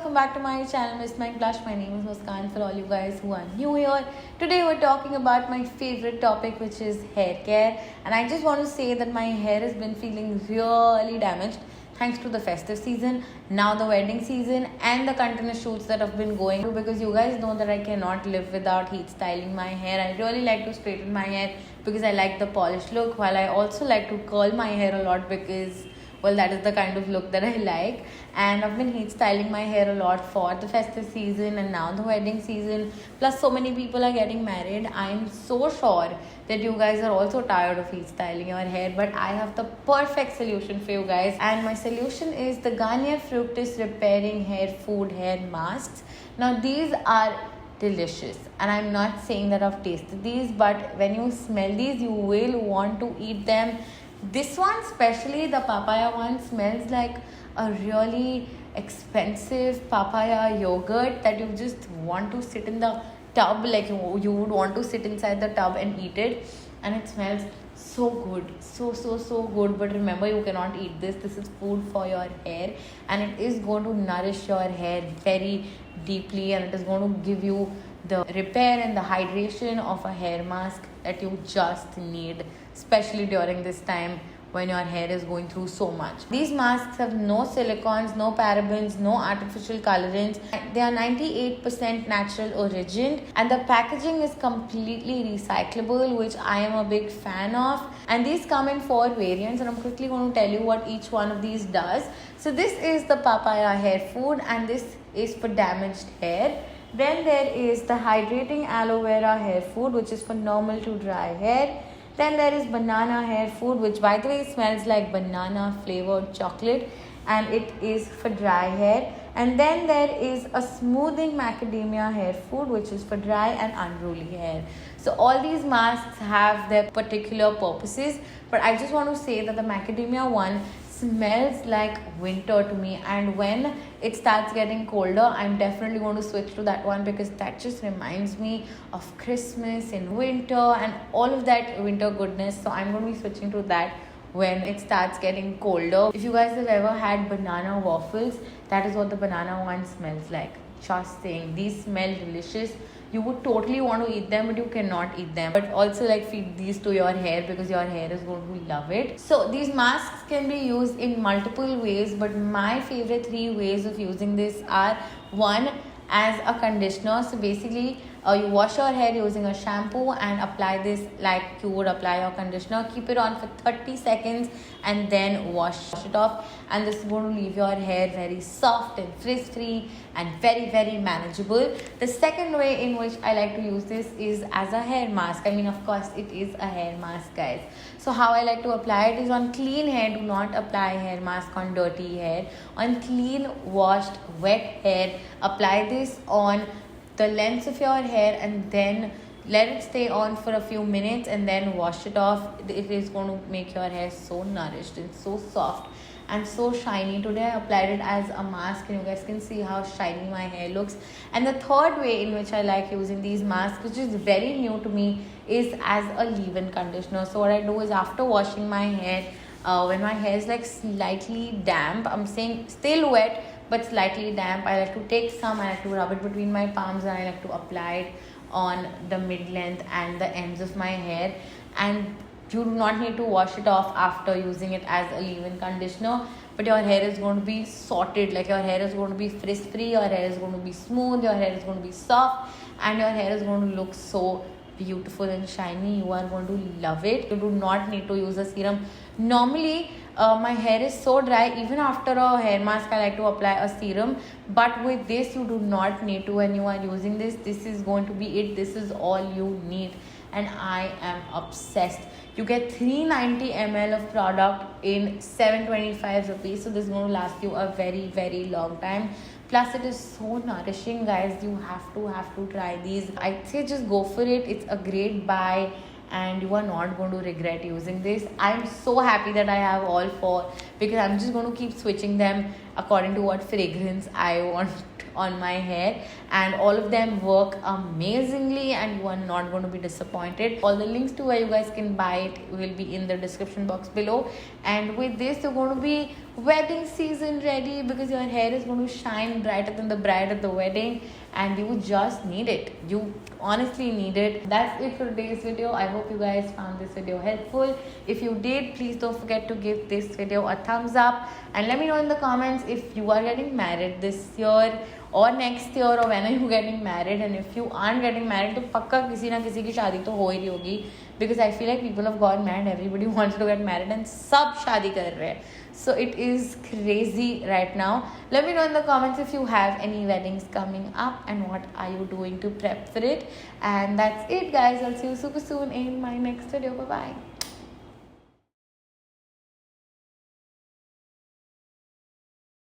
welcome back to my channel missmcblush. My name is Muskan for all you guys who are new here. Today we're talking about my favorite topic, which is hair care, and I just want to say that my hair has been feeling really damaged thanks to the festive season, now the wedding season, and the continuous shoots that have been going through, because you guys know that I cannot live without heat styling my hair. I really like to straighten my hair because I like the polished look, while I also like to curl my hair a lot because, well, that is the kind of look that I like. And I've been heat styling my hair a lot for the festive season and now the wedding season. Plus, so many people are getting married. I'm so sure that you guys are also tired of heat styling your hair, but I have the perfect solution for you guys. And my solution is the Garnier Fructis Repairing Food Hair Masks. Now, these are delicious, and I'm not saying that I've tasted these, but when you smell these, you will want to eat them. This one, especially the papaya one, smells like a really expensive papaya yogurt that you just want to sit in the tub, like you would want to sit inside the tub and eat it, and it smells so good, so good. But remember, you cannot eat this. This is food for your hair, and it is going to nourish your hair very deeply, and it is going to give you the repair and the hydration of a hair mask that you just need, especially during this time when your hair is going through so much. These masks have no silicones, no parabens, no artificial colorants. They are 98% natural origin, and the packaging is completely recyclable, which I am a big fan of. And these come in 4 variants, and I'm quickly going to tell you what each one of these does. So this is the papaya hair food, and this is for damaged hair. Then there is the hydrating aloe vera hair food, which is for normal to dry hair. Then there is banana hair food, which by the way smells like banana flavored chocolate, and it is for dry hair. And then there is a smoothing macadamia hair food, which is for dry and unruly hair. So all these masks have their particular purposes, but I just want to say that the macadamia one smells like winter to me, and when it starts getting colder, I'm definitely going to switch to that one, because that just reminds me of Christmas and winter and all of that winter goodness. So I'm going to be switching to that when it starts getting colder. If you guys have ever had banana waffles, that is what the banana one smells like. Just saying, these smell delicious. You would totally want to eat them, but you cannot eat them. But also, like, feed these to your hair, because your hair is going to love it. So these masks can be used in multiple ways, but my favorite 3 ways of using this are: 1, as a conditioner. So basically, you wash your hair using a shampoo and apply this like you would apply your conditioner. Keep it on for 30 seconds and then wash it off, and this is going to leave your hair very soft and frizz-free and very manageable. The second way in which I like to use this is as a hair mask. I mean, of course, it is a hair mask, guys. So how I like to apply it is on clean hair. Do not apply hair mask on dirty hair. On clean, washed, wet hair, apply this on the length of your hair, and then let it stay on for a few minutes and then wash it off. It is going to make your hair so nourished and so soft and so shiny. Today I applied it as a mask, and you guys can see how shiny my hair looks. And the third way in which I like using these masks, which is very new to me, is as a leave-in conditioner. So what I do is, after washing my hair, when my hair is like slightly damp, I'm saying still wet but slightly damp, I like to take some, I like to rub it between my palms, and I like to apply it on the mid-length and the ends of my hair. And you do not need to wash it off after using it as a leave-in conditioner, but your hair is going to be sorted. Like, your hair is going to be frizz-free, your hair is going to be smooth, your hair is going to be soft, and your hair is going to look so beautiful and shiny. You are going to love it. You do not need to use a serum. Normally, my hair is so dry, even after a hair mask I like to apply a serum, but with this you do not need to. When you are using this, this is going to be it. This is all you need, and I am obsessed. You get 390 ml of product in 725 rupees, so this is going to last you a very long time. Plus, it is so nourishing, guys. You have to try these. I'd say just go for it. It's a great buy, and you are not going to regret using this. I'm so happy that I have all 4, because I'm just going to keep switching them according to what fragrance I want on my hair, and all of them work amazingly and you are not going to be disappointed. All the links to where you guys can buy it will be in the description box below. And with this, you're going to be wedding season ready, because your hair is going to shine brighter than the bride at the wedding, and you just need it. You honestly need it. That's it for today's video. I hope you guys found this video helpful. If you did, please don't forget to give this video a thumbs up, and let me know in the comments if you are getting married this year or next year, or when are you getting married. And if you aren't getting married, तो पक्का किसी ना किसी की शादी तो हो ही रही होगी, because I feel like people have gotten married, everybody wants to get married, and सब शादी कर रहे हैं. So it is crazy right now. Let me know in the comments if you have any weddings coming up and what are you doing to prep for it. And that's it, guys. I'll see you super soon in my next video. Bye bye.